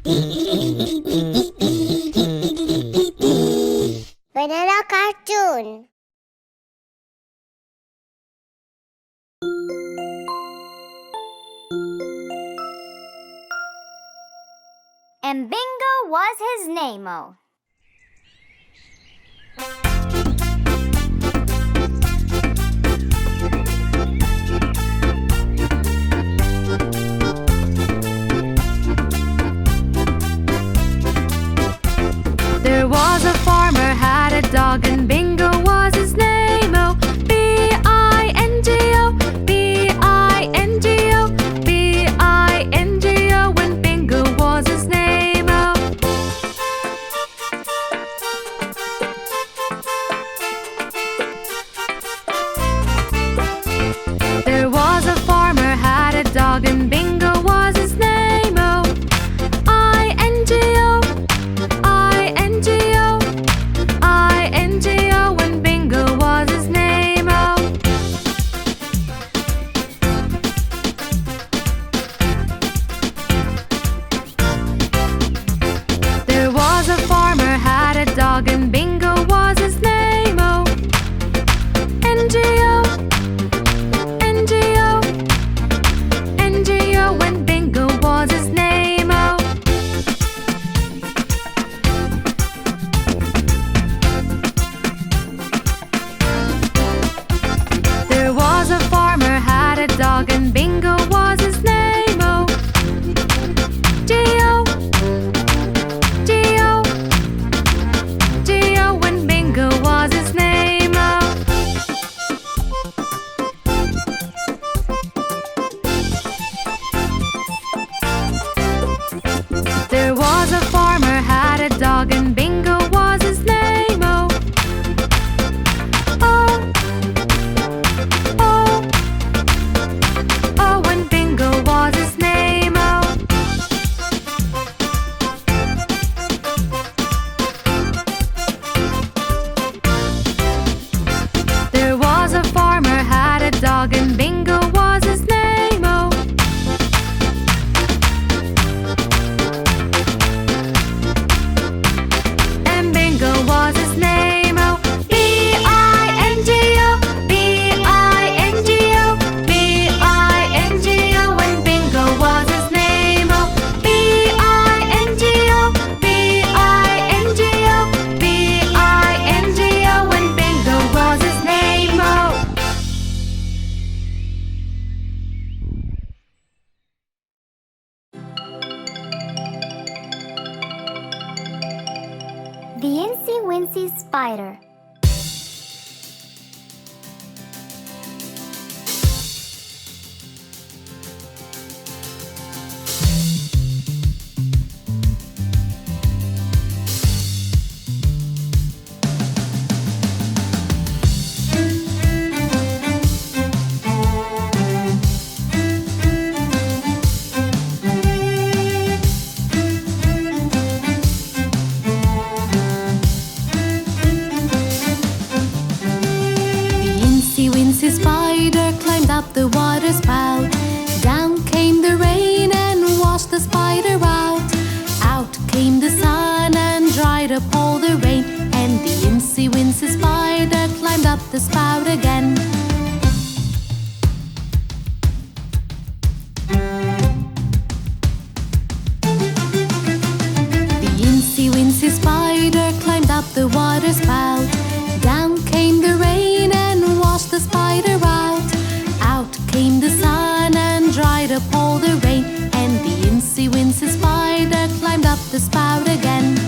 Banana cartoon. And Bingo was his name-o. There was a farmer had a dog and Bingo was his name-o. B-I-N-G-O, B-I-N-G-O, B-I-N-G-O, and Bingo was his name-o. There was a farmer had a dog and Bingo was his name-o. I-N-G-O, I-N-G-O, I-N-G-O, and Bingo was his name-o. There was a farmer had a dog and Bingo was his name-o. N-G-O, N-G-O, N-G-O, and Bingo was his name-o. There was a farmer had a dog and Bingo was his name-o. G-O, G-O, G-O, and Bingo was his name-o. There was a farmer had a dog and Bingo was his name-o. Oh, oh, oh, and Bingo was his name-o. There was a farmer had a dog and Bingo was his name-o. And Bingo was his name-o. B-I-N-G-O, B-I-N-G-O, B-I-N-G-O, and Bingo was his name-o. B-I-N-G-O, B-I-N-G-O, B-I-N-G-O, and Bingo was his name-o. The Incy Wincy Spider. Spider climbed up the water spout. Down came the rain and washed the spider out. Out came the sun and dried up all the rain. And the Incy Wincy Spider climbed up the spout again. The Incy Wincy Spider climbed up the water spout. Down came the rain and washed the spider out. Out came the sun and dried up all the rain. And the Incy Wincy Spider climbed up the spout again.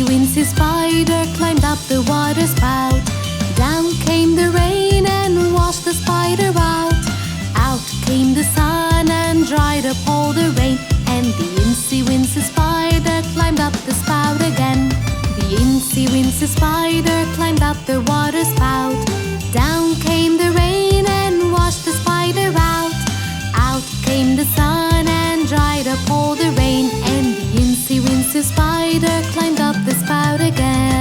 Incy Spider climbed up the water spout. Down came the rain and washed the spider out. Out came the sun and dried dried up all the rain. And the incy-wincy spider climbed up the spout again. The incy-wincy spider climbed up the water spout. Down came the rain and washed the spider out. Out came the sun and dried up all the rain. And the incy-wincy spider climbed up the spout again.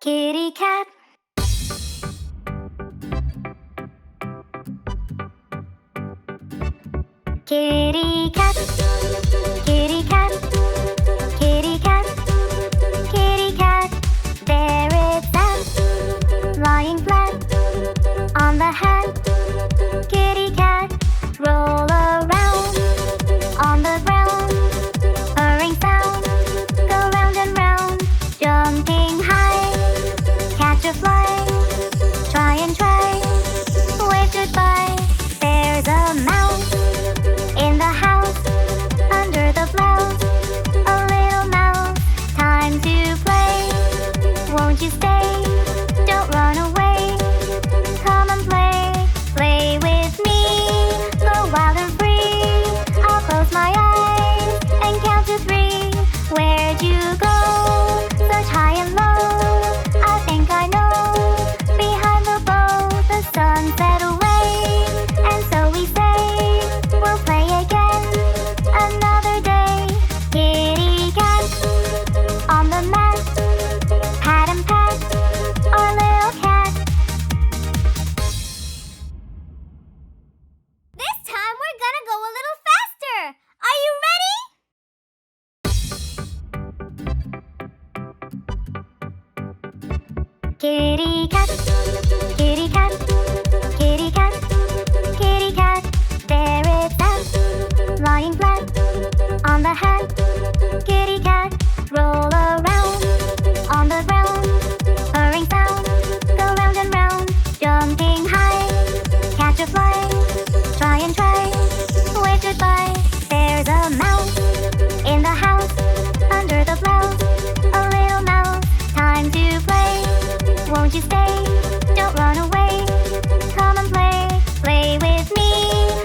Kitty cat. Kitty cat. Kitty cat. Kitty cat. Kitty cat. There it sat, lying flat on the hat. Kitty cat. Roll around on the ground. Purring sound. Go round and round. Jumping high. Catch a fly. Try and try. Wave goodbye. There's a mouse in the house, under the blouse. A little mouse. Time to play. Won't you stay? Don't run away. Come and play. Play with me. Go wild and free. I'll close my eyes and count to 3. Where'd you go? Such high and low. I think I know. Behind the bow, the sun set away. And so we say, we'll play again another day. Kitty cat on the mat. Pat and pat our little cat. This time we're gonna go a little faster. Are you ready? Kitty cat, kitty cat, kitty cat, kitty cat. There it sat, lying flat on the hat. Kitty cat, roll around on the ground. Purring sound, go round and round. Jumping high, catch a fly. Try and try, wave goodbye. There's a mouse in the house, under the blouse. A little mouse, time to play. Won't you stay? Don't run away. Come and play. Play with me.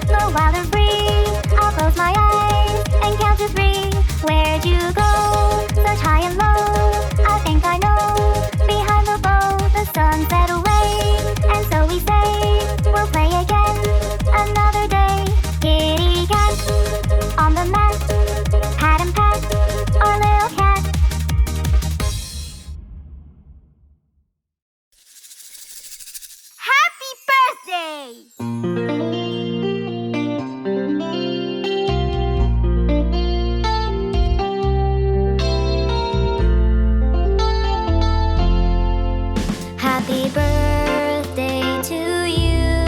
Go wild and free. I'll close my eyes and count to 3. Where'd you go? Such high and low. I think I know. Behind the bow, the sun set away. And so we say, we'll play again another day. Kitty cat on the mat. Pat and pat our little cat. Happy birthday! Happy birthday to you.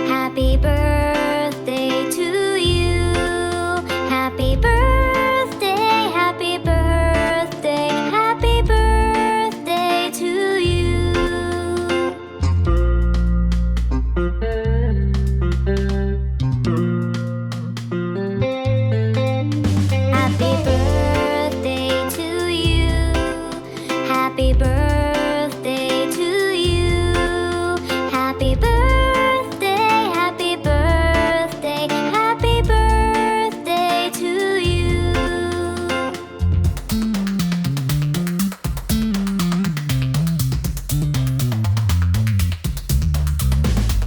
Happy birthday to you. Happy birthday, happy birthday, happy birthday to you. Happy birthday to you. Happy birthday to you. Happy birthday, happy birthday, happy birthday to you.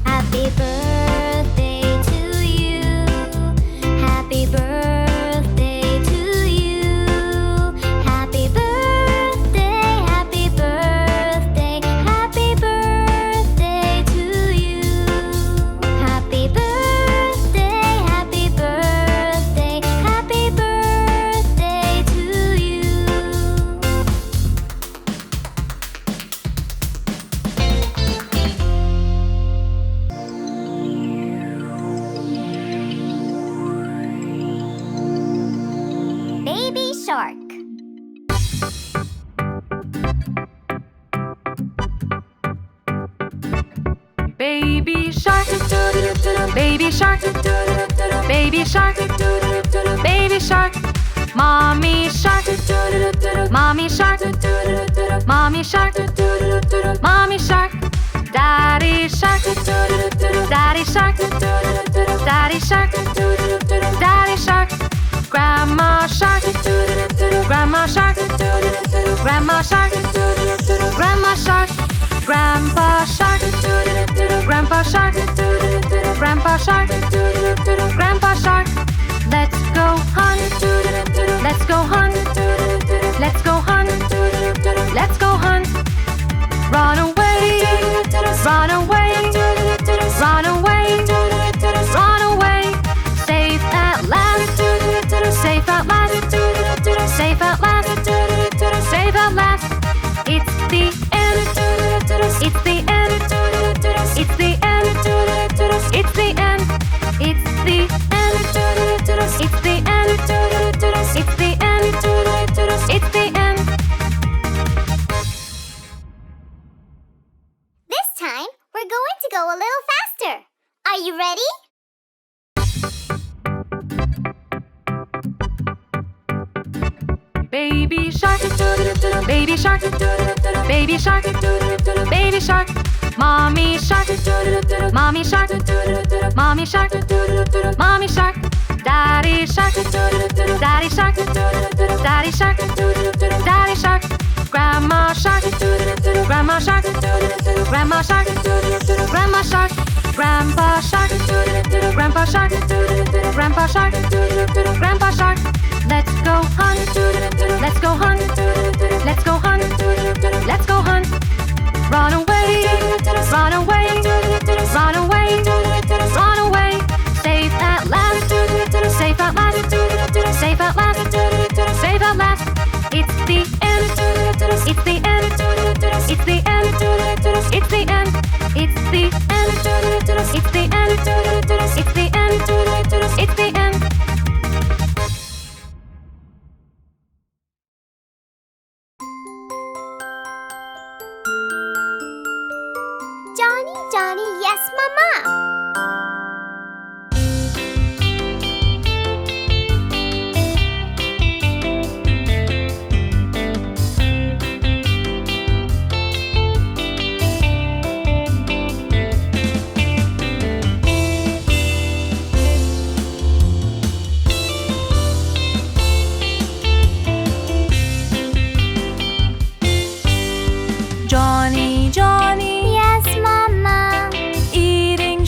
Happy birthday to you. Happy birthday to you. Happy birthday, happy birthday, happy birthday to you. Happy birthday, happy birthday, happy birthday to you. Baby shark. Baby shark, baby shark, baby shark, baby shark. Mommy shark, mommy shark, mommy shark, mommy shark. Daddy shark, daddy shark, daddy shark, daddy shark. Grandma shark, grandma shark, grandma shark, grandma shark. Grandpa shark, grandpa shark, grandpa shark, grandpa shark. Let's go hunt, let's go hunt, let's go hunt, let's go hunt. Run away, run away, run away, run away. Safe at last, safe at last, safe at last, safe at last. It's the end, it's the end, it's the end, it's the end, it's the end, it's the end, it's the end, it's the end. This time, we're going to go a little faster. Are you ready? Baby shark, baby shark, baby shark, baby shark. Mommy shark, mommy shark, mommy shark, mommy shark. Daddy shark, daddy shark, daddy shark, daddy shark. Grandma shark, grandma shark, grandma shark, grandma shark. Grandpa shark, grandpa shark, grandpa shark, grandpa shark. Let's go hunt, let's go hunt, let's go hunt, let's go hunt. Run away, run away, run away, run away. Safe at last, safe at last, safe at last, safe at last. It's the end, it's the end, it's the end, it's the end, it's the end, it's the end, it's the end, it's the end. Johnny, Johnny, yes, Mama. Johnny, Johnny, Yes, Mama. eating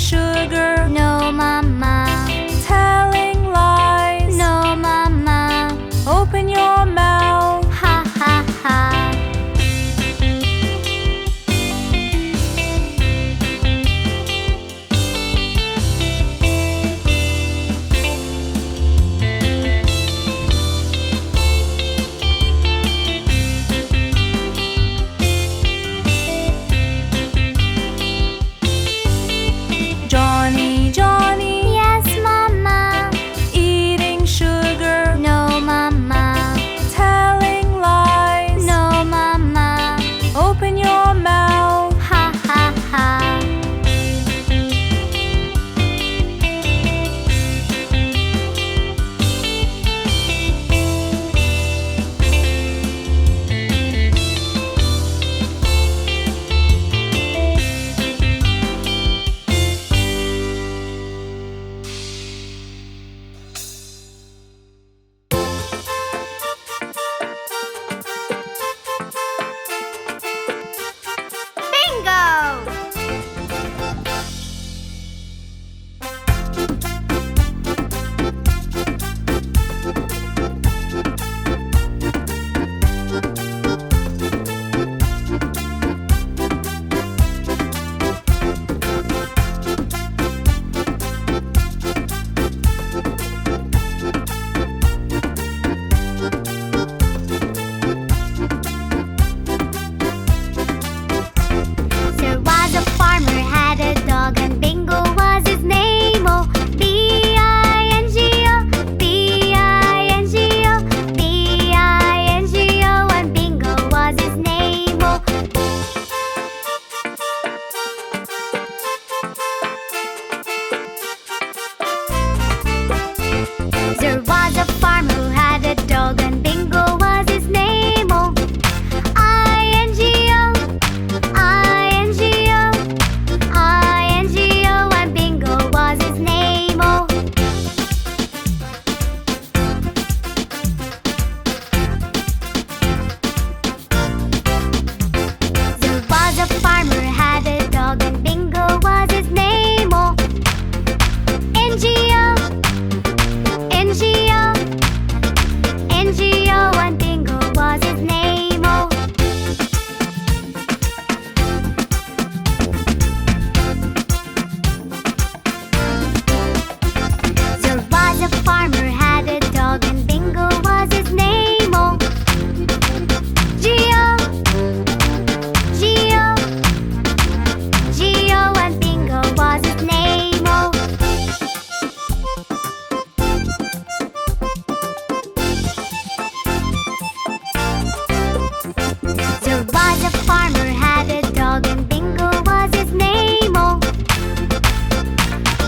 There was a farmer had a dog and Bingo was his name. Oh,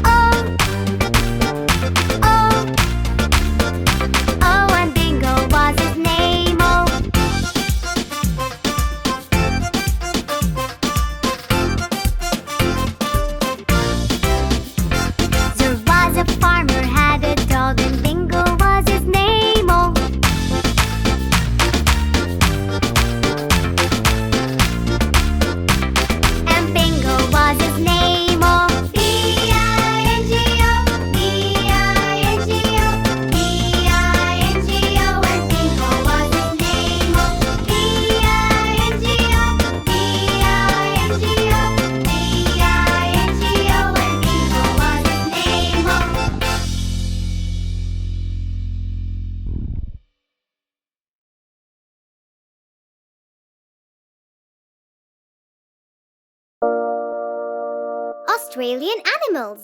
oh, oh, oh, and Bingo was his name. Oh. There was a farmer had a dog and Bingo was his name. Oh. And Bingo was his name. Oh. B-I-N-G-O, B-I-N-G-O, B-I-N-G-O, and Bingo was his name. Oh. B-I-N-G-O, B-I-N-G-O, B-I-N-G-O, and Bingo was his name. Oh. Australian animals.